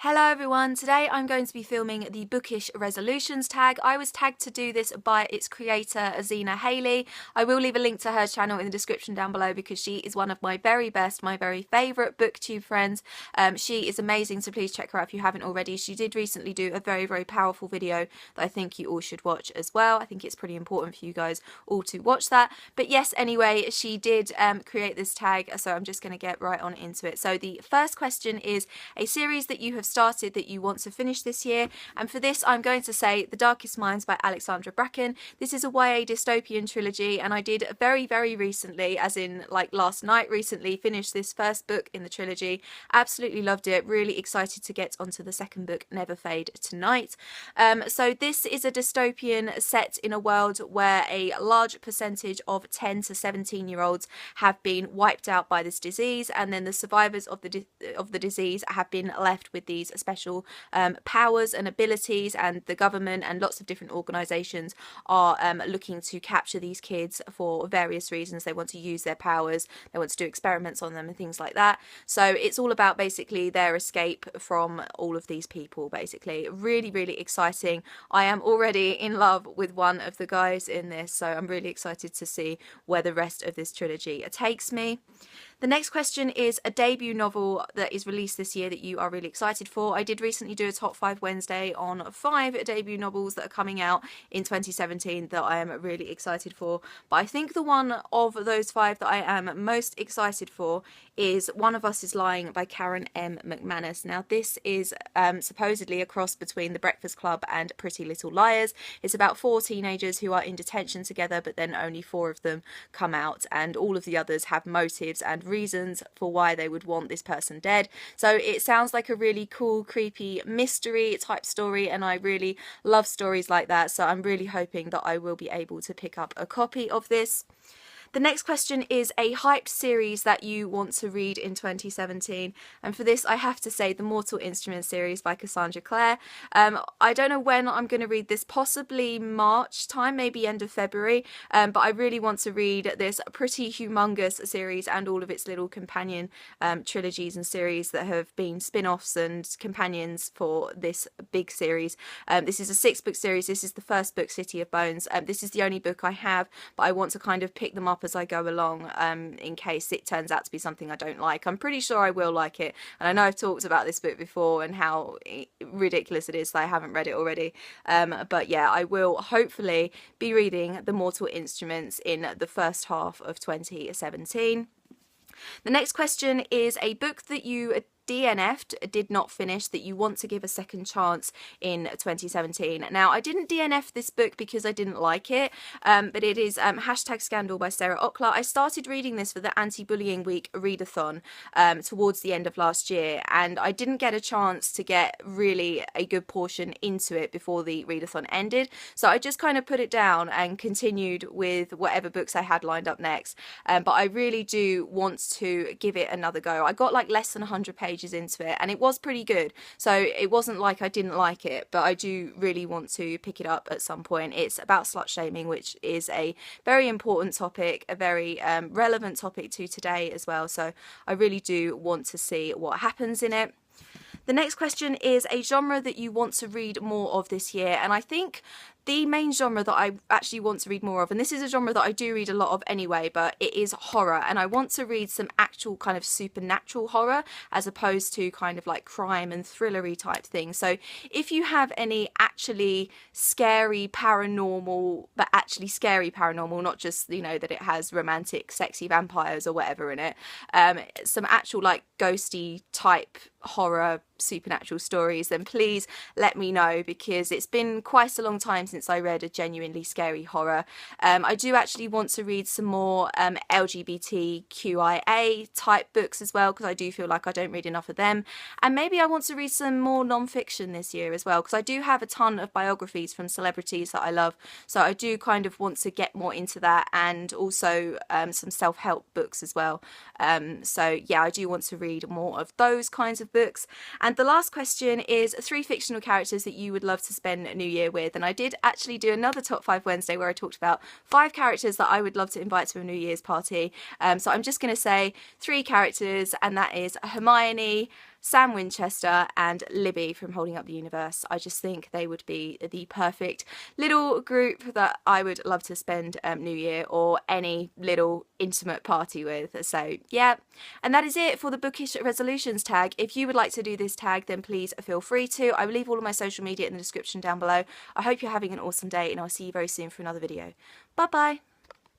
Hello everyone, today I'm going to be filming the Bookish Resolutions tag. I was tagged to do this by its creator, Azina Haley. I will leave a link to her channel in the description down below because she is one of my very best, my very favourite booktube friends. She is amazing, so please check her out if you haven't already. She did recently do a very, very powerful video that I think you all should watch as well. I think it's pretty important for you guys all to watch that. But yes, anyway, she did create this tag, so I'm just going to get right on into it. So the first question is a series that you have started that you want to finish this year, and for this I'm going to say The Darkest Minds by Alexandra Bracken. This is a YA dystopian trilogy, and I did very, very recently, as in like last night recently, finish this first book in the trilogy. Absolutely loved it, really excited to get onto the second book, Never Fade, tonight. So this is a dystopian set in a world where a large percentage of 10 to 17-year-olds have been wiped out by this disease, and then the survivors of the disease have been left with these special powers and abilities, and the government and lots of different organisations are looking to capture these kids for various reasons. They want to use their powers, they want to do experiments on them and things like that. So it's all about basically their escape from all of these people, basically. Really, really exciting. I am already in love with one of the guys in this, so I'm really excited to see where the rest of this trilogy takes me. The next question is a debut novel that is released this year that you are really excited for. I did recently do a top 5 Wednesday on 5 debut novels that are coming out in 2017 that I am really excited for. But I think the one of those 5 that I am most excited for is One of Us is Lying by Karen M. McManus. Now this is supposedly a cross between The Breakfast Club and Pretty Little Liars. It's about 4 teenagers who are in detention together, but then only 4 of them come out, and all of the others have motives and reasons for why they would want this person dead. So it sounds like a really cool, creepy mystery type story, and I really love stories like that, so I'm really hoping that I will be able to pick up a copy of this. The next question is a hyped series that you want to read in 2017, and for this I have to say the Mortal Instruments series by Cassandra Clare. I don't know when I'm going to read this, possibly March time, maybe end of February, but I really want to read this pretty humongous series and all of its little companion trilogies and series that have been spin-offs and companions for this big series. This is a 6-book series. This is the first book, City of Bones. This is the only book I have, but I want to kind of pick them up as I go along, in case it turns out to be something I don't like. I'm pretty sure I will like it, and I know I've talked about this book before and how ridiculous it is that I haven't read it already, but yeah, I will hopefully be reading The Mortal Instruments in the first half of 2017. The next question is a book that you DNF'd, did not finish, that you want to give a second chance in 2017. Now, I didn't DNF this book because I didn't like it, but it is #Scandal by Sarah Ockler. I started reading this for the Anti-Bullying Week readathon towards the end of last year, and I didn't get a chance to get really a good portion into it before the readathon ended, so I just kind of put it down and continued with whatever books I had lined up next. But I really do want to give it another go. I got like less than 100 pages into it, and it was pretty good, so it wasn't like I didn't like it, but I do really want to pick it up at some point. It's about slut shaming, which is a very important topic, a very relevant topic to today as well, so I really do want to see what happens in it. The next question is a genre that you want to read more of this year, and I think the main genre that I actually want to read more of, and this is a genre that I do read a lot of anyway, but it is horror, and I want to read some actual kind of supernatural horror as opposed to kind of like crime and thrillery type things. So if you have any actually scary paranormal, but actually scary paranormal, not just, you know, that it has romantic sexy vampires or whatever in it, some actual like ghosty type horror supernatural stories, then please let me know, because it's been quite a long time since I read a genuinely scary horror. I do actually want to read some more LGBTQIA type books as well, because I do feel like I don't read enough of them, and maybe I want to read some more non-fiction this year as well, because I do have a ton of biographies from celebrities that I love, so I do kind of want to get more into that, and also some self-help books as well. So yeah, I do want to read more of those kinds of books. And the last question is 3 fictional characters that you would love to spend New Year with, and I did actually do another Top 5 Wednesday where I talked about 5 characters that I would love to invite to a New Year's party. So I'm just going to say 3 characters, and that is Hermione, Sam Winchester and Libby from Holding Up the Universe. I just think they would be the perfect little group that I would love to spend New Year or any little intimate party with. So yeah, and that is it for the Bookish Resolutions tag. If you would like to do this tag, then please feel free to. I will leave all of my social media in the description down below. I hope you're having an awesome day, and I'll see you very soon for another video. Bye bye.